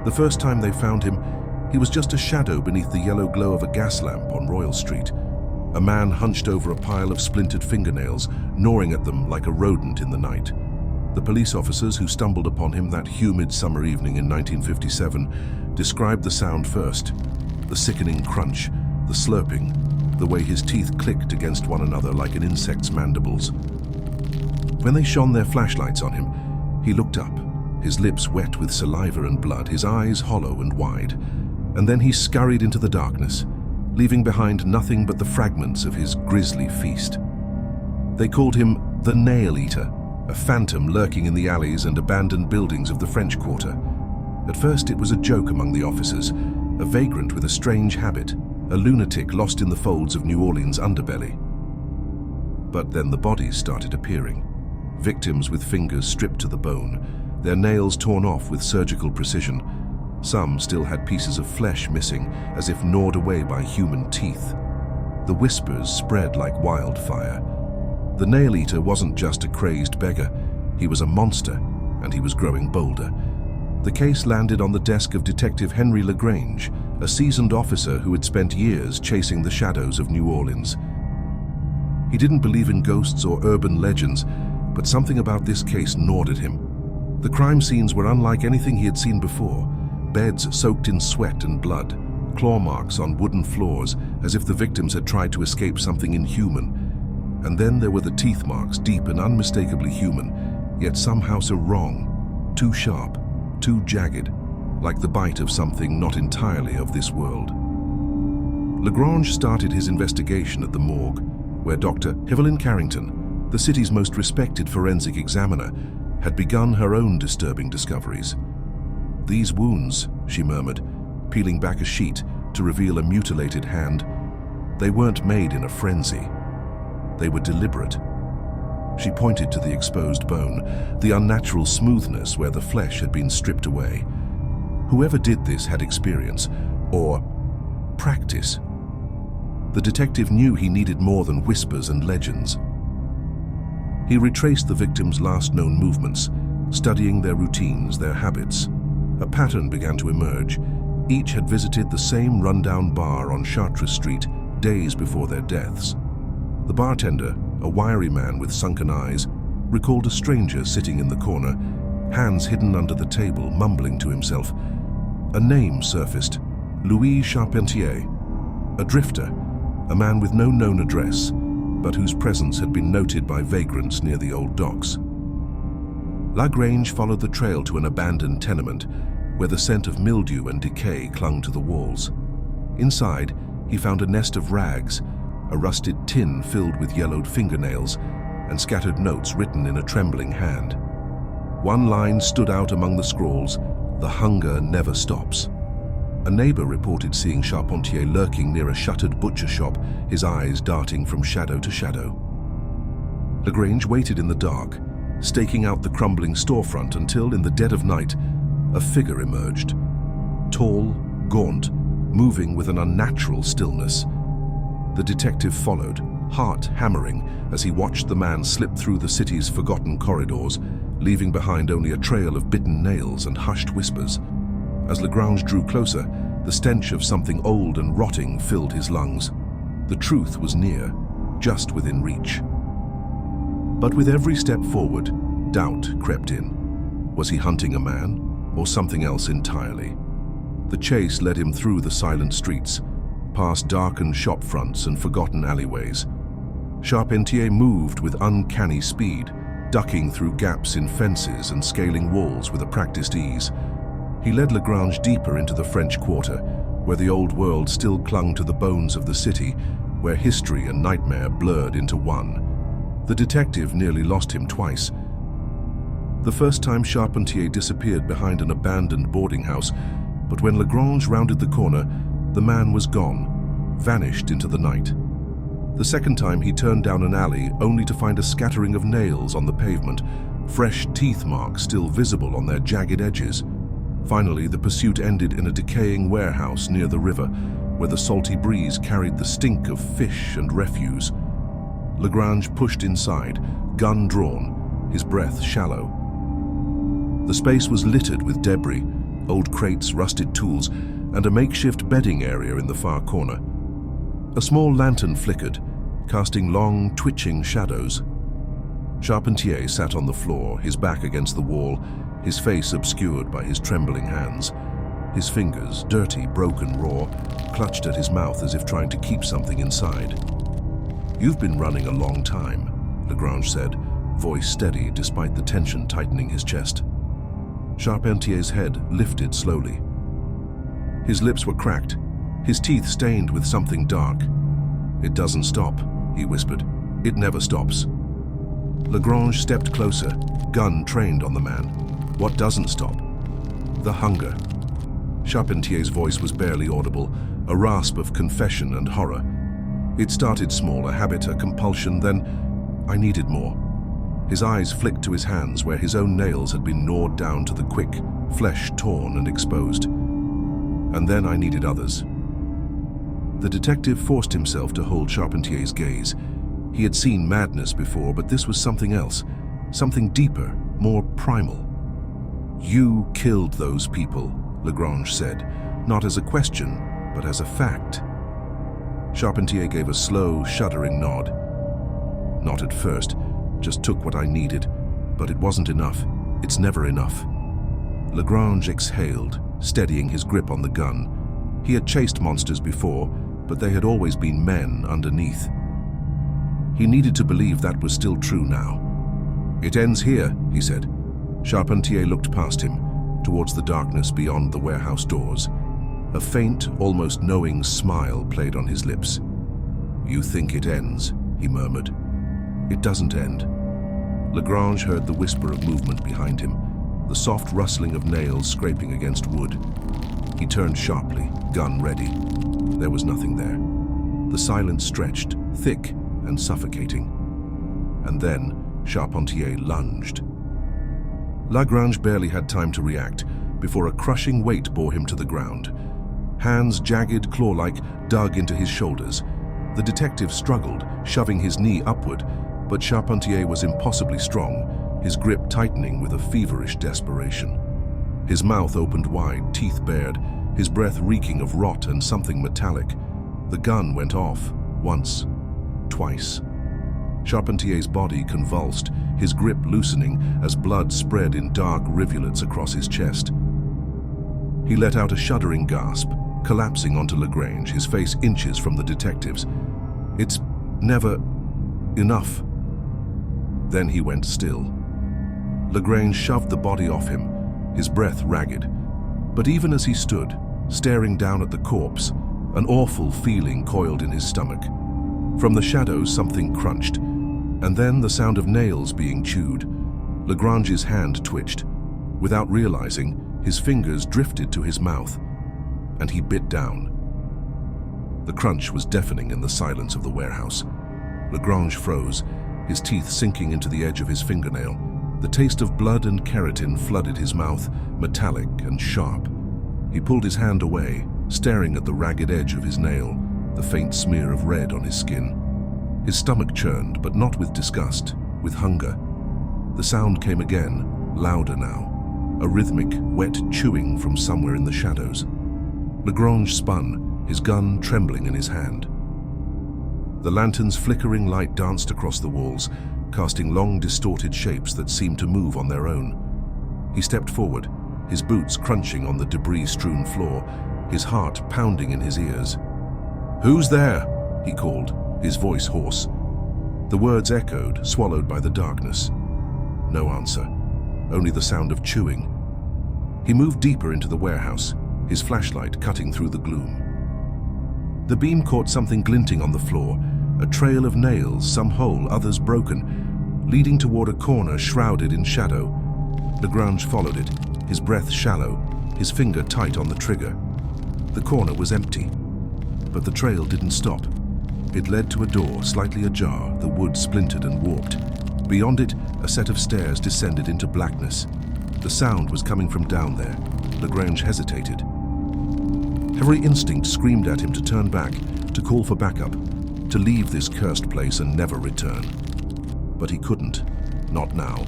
The first time they found him, he was just a shadow beneath the yellow glow of a gas lamp on Royal Street. A man hunched over a pile of splintered fingernails, gnawing at them like a rodent in the night. The police officers who stumbled upon him that humid summer evening in 1957 described the sound first: the sickening crunch, the slurping, the way his teeth clicked against one another like an insect's mandibles. When they shone their flashlights on him, he looked up, his lips wet with saliva and blood, his eyes hollow and wide, and then he scurried into the darkness, leaving behind nothing but the fragments of his grisly feast. They called him the Nail Eater, a phantom lurking in the alleys and abandoned buildings of the French Quarter. At first it was a joke among the officers, a vagrant with a strange habit, a lunatic lost in the folds of New Orleans' underbelly. But then the bodies started appearing, victims with fingers stripped to the bone, their nails torn off with surgical precision. Some still had pieces of flesh missing, as if gnawed away by human teeth. The whispers spread like wildfire. The Nail Eater wasn't just a crazed beggar, he was a monster, and he was growing bolder. The case landed on the desk of Detective Henry LaGrange, a seasoned officer who had spent years chasing the shadows of New Orleans. He didn't believe in ghosts or urban legends, but something about this case gnawed at him. The crime scenes were unlike anything he had seen before. Beds soaked in sweat and blood, claw marks on wooden floors, as if the victims had tried to escape something inhuman. And then there were the teeth marks, deep and unmistakably human, yet somehow so wrong, too sharp, too jagged, like the bite of something not entirely of this world. LaGrange started his investigation at the morgue, where Dr. Evelyn Carrington, the city's most respected forensic examiner, had begun her own disturbing discoveries. "These wounds," she murmured, peeling back a sheet to reveal a mutilated hand, "they weren't made in a frenzy. They were deliberate." She pointed to the exposed bone, the unnatural smoothness where the flesh had been stripped away. Whoever did this had experience, or practice. The detective knew he needed more than whispers and legends. He retraced the victims' last known movements, studying their routines, their habits. A pattern began to emerge. Each had visited the same rundown bar on Chartres Street days before their deaths. The bartender, a wiry man with sunken eyes, recalled a stranger sitting in the corner, hands hidden under the table, mumbling to himself. A name surfaced: Louis Charpentier, a drifter, a man with no known address, but whose presence had been noted by vagrants near the old docks. LaGrange followed the trail to an abandoned tenement, where the scent of mildew and decay clung to the walls. Inside, he found a nest of rags, a rusted tin filled with yellowed fingernails, and scattered notes written in a trembling hand. One line stood out among the scrawls: "The hunger never stops." A neighbor reported seeing Charpentier lurking near a shuttered butcher shop, his eyes darting from shadow to shadow. LaGrange waited in the dark, staking out the crumbling storefront until, in the dead of night, a figure emerged. Tall, gaunt, moving with an unnatural stillness. The detective followed, heart hammering, as he watched the man slip through the city's forgotten corridors, leaving behind only a trail of bitten nails and hushed whispers. As LaGrange drew closer, the stench of something old and rotting filled his lungs. The truth was near, just within reach. But with every step forward, doubt crept in. Was he hunting a man, or something else entirely? The chase led him through the silent streets, past darkened shop fronts and forgotten alleyways. Charpentier moved with uncanny speed, ducking through gaps in fences and scaling walls with a practiced ease. He led LaGrange deeper into the French Quarter, where the old world still clung to the bones of the city, where history and nightmare blurred into one. The detective nearly lost him twice. The first time Charpentier disappeared behind an abandoned boarding house, but when LaGrange rounded the corner, the man was gone, vanished into the night. The second time he turned down an alley only to find a scattering of nails on the pavement, fresh teeth marks still visible on their jagged edges. Finally, the pursuit ended in a decaying warehouse near the river, where the salty breeze carried the stink of fish and refuse. LaGrange pushed inside, gun drawn, his breath shallow. The space was littered with debris, old crates, rusted tools, and a makeshift bedding area in the far corner. A small lantern flickered, casting long, twitching shadows. Charpentier sat on the floor, his back against the wall, his face obscured by his trembling hands. His fingers, dirty, broken, raw, clutched at his mouth as if trying to keep something inside. "You've been running a long time," LaGrange said, voice steady despite the tension tightening his chest. Charpentier's head lifted slowly. His lips were cracked, his teeth stained with something dark. "It doesn't stop," he whispered. "It never stops." LaGrange stepped closer, gun trained on the man. "What doesn't stop?" "The hunger." Charpentier's voice was barely audible, a rasp of confession and horror. "It started small, a habit, a compulsion, then I needed more." His eyes flicked to his hands where his own nails had been gnawed down to the quick, flesh torn and exposed. "And then I needed others." The detective forced himself to hold Charpentier's gaze. He had seen madness before, but this was something else, something deeper, more primal. "You killed those people," LaGrange said, not as a question, but as a fact. Charpentier gave a slow, shuddering nod. "Not at first, just took what I needed, but it wasn't enough. It's never enough." LaGrange exhaled, steadying his grip on the gun. He had chased monsters before, but they had always been men underneath. He needed to believe that was still true now. "It ends here," he said. Charpentier looked past him, towards the darkness beyond the warehouse doors. A faint, almost knowing smile played on his lips. "You think it ends," he murmured. "It doesn't end." LaGrange heard the whisper of movement behind him, the soft rustling of nails scraping against wood. He turned sharply, gun ready. There was nothing there. The silence stretched, thick and suffocating. And then Charpentier lunged. LaGrange barely had time to react before a crushing weight bore him to the ground. Hands, jagged, claw-like, dug into his shoulders. The detective struggled, shoving his knee upward, but Charpentier was impossibly strong, his grip tightening with a feverish desperation. His mouth opened wide, teeth bared, his breath reeking of rot and something metallic. The gun went off, once, twice. Charpentier's body convulsed, his grip loosening as blood spread in dark rivulets across his chest. He let out a shuddering gasp, collapsing onto LaGrange, his face inches from the detective's. "It's never enough." Then he went still. LaGrange shoved the body off him, his breath ragged. But even as he stood, staring down at the corpse, an awful feeling coiled in his stomach. From the shadows, something crunched, and then the sound of nails being chewed. LaGrange's hand twitched. Without realizing, his fingers drifted to his mouth, and he bit down. The crunch was deafening in the silence of the warehouse. LaGrange froze, his teeth sinking into the edge of his fingernail. The taste of blood and keratin flooded his mouth, metallic and sharp. He pulled his hand away, staring at the ragged edge of his nail, the faint smear of red on his skin. His stomach churned, but not with disgust, with hunger. The sound came again, louder now, a rhythmic, wet chewing from somewhere in the shadows. LaGrange spun, his gun trembling in his hand. The lantern's flickering light danced across the walls, casting long, distorted shapes that seemed to move on their own. He stepped forward, his boots crunching on the debris-strewn floor, his heart pounding in his ears. "Who's there?" he called, his voice hoarse. The words echoed, swallowed by the darkness. No answer, only the sound of chewing. He moved deeper into the warehouse, his flashlight cutting through the gloom. The beam caught something glinting on the floor, a trail of nails, some whole, others broken, leading toward a corner shrouded in shadow. LaGrange followed it, his breath shallow, his finger tight on the trigger. The corner was empty, but the trail didn't stop. It led to a door, slightly ajar, the wood splintered and warped. Beyond it, a set of stairs descended into blackness. The sound was coming from down there. LaGrange hesitated. Every instinct screamed at him to turn back, to call for backup, to leave this cursed place and never return. But he couldn't. Not now.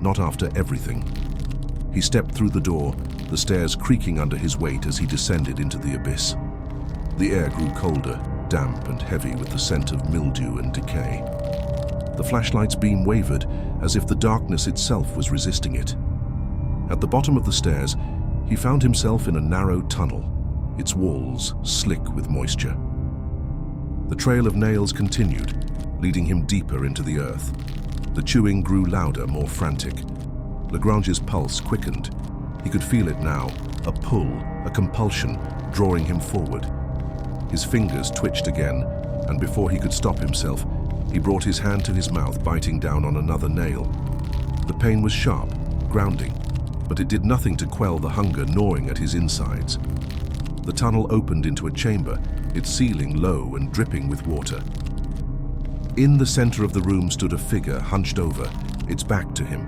Not after everything. He stepped through the door, the stairs creaking under his weight as he descended into the abyss. The air grew colder, damp and heavy with the scent of mildew and decay. The flashlight's beam wavered as if the darkness itself was resisting it. At the bottom of the stairs, he found himself in a narrow tunnel, its walls slick with moisture. The trail of nails continued, leading him deeper into the earth. The chewing grew louder, more frantic. LaGrange's pulse quickened. He could feel it now, a pull, a compulsion, drawing him forward. His fingers twitched again, and before he could stop himself, he brought his hand to his mouth, biting down on another nail. The pain was sharp, grounding, but it did nothing to quell the hunger gnawing at his insides. The tunnel opened into a chamber, its ceiling low and dripping with water. In the center of the room stood a figure hunched over, its back to him.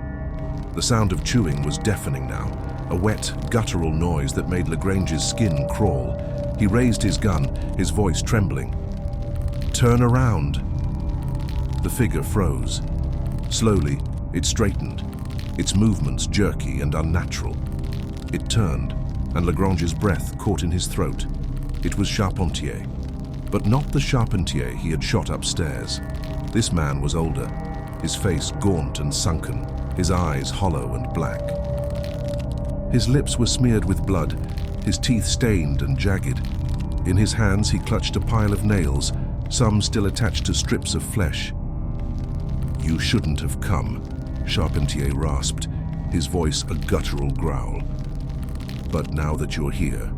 The sound of chewing was deafening now, a wet, guttural noise that made LaGrange's skin crawl. He raised his gun, his voice trembling. "Turn around." The figure froze. Slowly, it straightened, its movements jerky and unnatural. It turned, and LaGrange's breath caught in his throat. It was Charpentier, but not the Charpentier he had shot upstairs. This man was older, his face gaunt and sunken, his eyes hollow and black. His lips were smeared with blood, his teeth stained and jagged. In his hands he clutched a pile of nails, some still attached to strips of flesh. "You shouldn't have come," Charpentier rasped, his voice a guttural growl. "But now that you're here,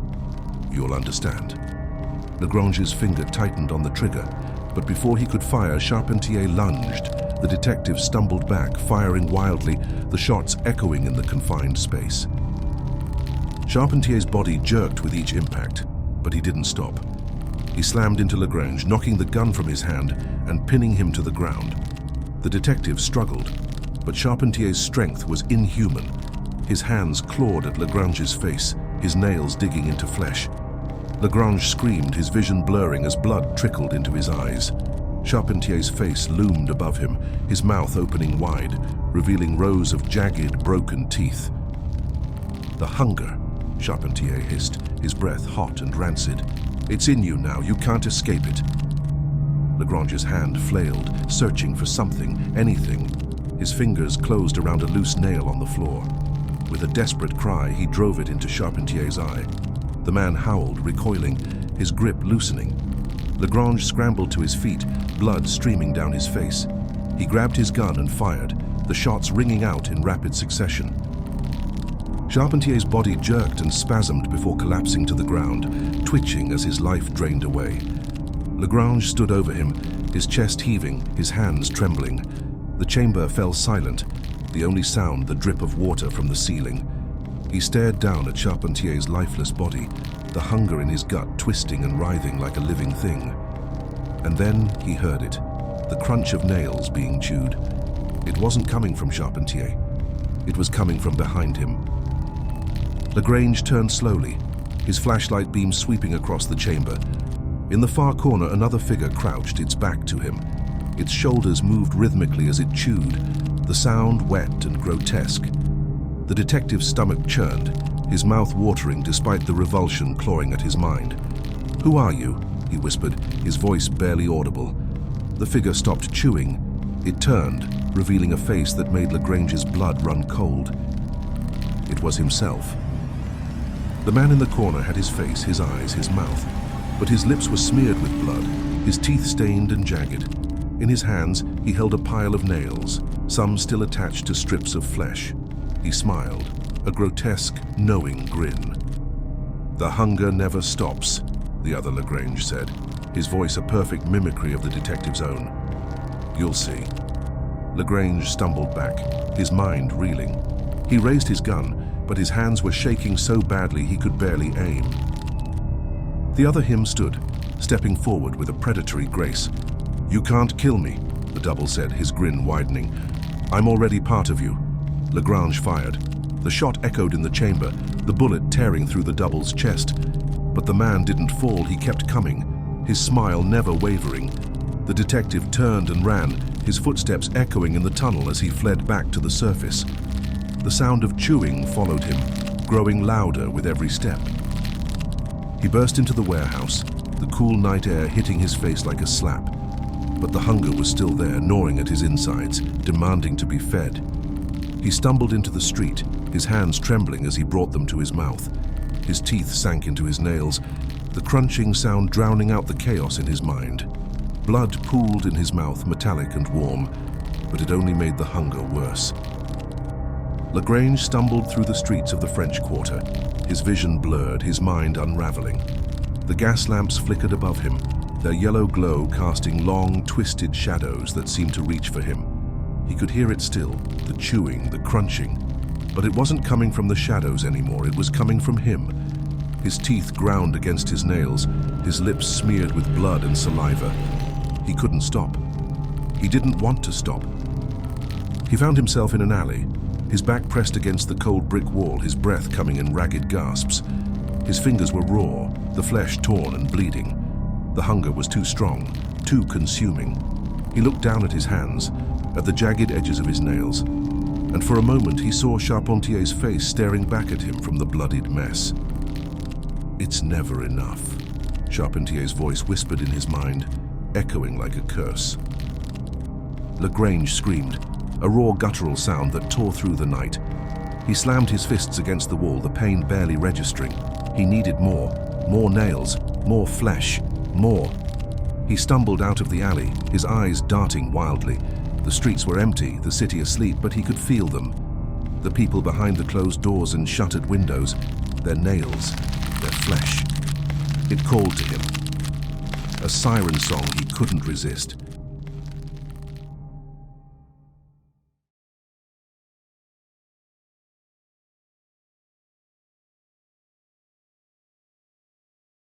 you'll understand." LaGrange's finger tightened on the trigger, but before he could fire, Charpentier lunged. The detective stumbled back, firing wildly, the shots echoing in the confined space. Charpentier's body jerked with each impact, but he didn't stop. He slammed into LaGrange, knocking the gun from his hand and pinning him to the ground. The detective struggled, but Charpentier's strength was inhuman. His hands clawed at LaGrange's face, his nails digging into flesh. LaGrange screamed, his vision blurring as blood trickled into his eyes. Charpentier's face loomed above him, his mouth opening wide, revealing rows of jagged, broken teeth. "The hunger," Charpentier hissed, his breath hot and rancid. "It's in you now, you can't escape it." LaGrange's hand flailed, searching for something, anything. His fingers closed around a loose nail on the floor. With a desperate cry, he drove it into Charpentier's eye. The man howled, recoiling, his grip loosening. LaGrange scrambled to his feet, blood streaming down his face. He grabbed his gun and fired, the shots ringing out in rapid succession. Charpentier's body jerked and spasmed before collapsing to the ground, twitching as his life drained away. LaGrange stood over him, his chest heaving, his hands trembling. The chamber fell silent, the only sound the drip of water from the ceiling. He stared down at Charpentier's lifeless body, the hunger in his gut twisting and writhing like a living thing. And then he heard it, the crunch of nails being chewed. It wasn't coming from Charpentier. It was coming from behind him. LaGrange turned slowly, his flashlight beam sweeping across the chamber. In the far corner, another figure crouched, its back to him. Its shoulders moved rhythmically as it chewed, the sound wet and grotesque. The detective's stomach churned, his mouth watering despite the revulsion clawing at his mind. "Who are you?" he whispered, his voice barely audible. The figure stopped chewing. It turned, revealing a face that made LaGrange's blood run cold. It was himself. The man in the corner had his face, his eyes, his mouth, but his lips were smeared with blood, his teeth stained and jagged. In his hands, he held a pile of nails, some still attached to strips of flesh. He smiled, a grotesque, knowing grin. "The hunger never stops," the other LaGrange said, his voice a perfect mimicry of the detective's own. "You'll see." LaGrange stumbled back, his mind reeling. He raised his gun, but his hands were shaking so badly he could barely aim. The other him stood, stepping forward with a predatory grace. "You can't kill me," the double said, his grin widening. "I'm already part of you." LaGrange fired. The shot echoed in the chamber, the bullet tearing through the double's chest. But the man didn't fall, he kept coming, his smile never wavering. The detective turned and ran, his footsteps echoing in the tunnel as he fled back to the surface. The sound of chewing followed him, growing louder with every step. He burst into the warehouse, the cool night air hitting his face like a slap. But the hunger was still there, gnawing at his insides, demanding to be fed. He stumbled into the street, his hands trembling as he brought them to his mouth. His teeth sank into his nails, the crunching sound drowning out the chaos in his mind. Blood pooled in his mouth, metallic and warm, but it only made the hunger worse. LaGrange stumbled through the streets of the French Quarter, his vision blurred, his mind unraveling. The gas lamps flickered above him, their yellow glow casting long, twisted shadows that seemed to reach for him. He could hear it still, the chewing, the crunching. But it wasn't coming from the shadows anymore, it was coming from him. His teeth ground against his nails, his lips smeared with blood and saliva. He couldn't stop. He didn't want to stop. He found himself in an alley, his back pressed against the cold brick wall, his breath coming in ragged gasps. His fingers were raw, the flesh torn and bleeding. The hunger was too strong, too consuming. He looked down at his hands, at the jagged edges of his nails, and for a moment he saw Charpentier's face staring back at him from the bloodied mess. "It's never enough," Charpentier's voice whispered in his mind, echoing like a curse. LaGrange screamed, a raw guttural sound that tore through the night. He slammed his fists against the wall, the pain barely registering. He needed more nails, more flesh, more. He stumbled out of the alley, his eyes darting wildly. The streets were empty, the city asleep, but he could feel them. The people behind the closed doors and shuttered windows, their nails, their flesh. It called to him. A siren song he couldn't resist.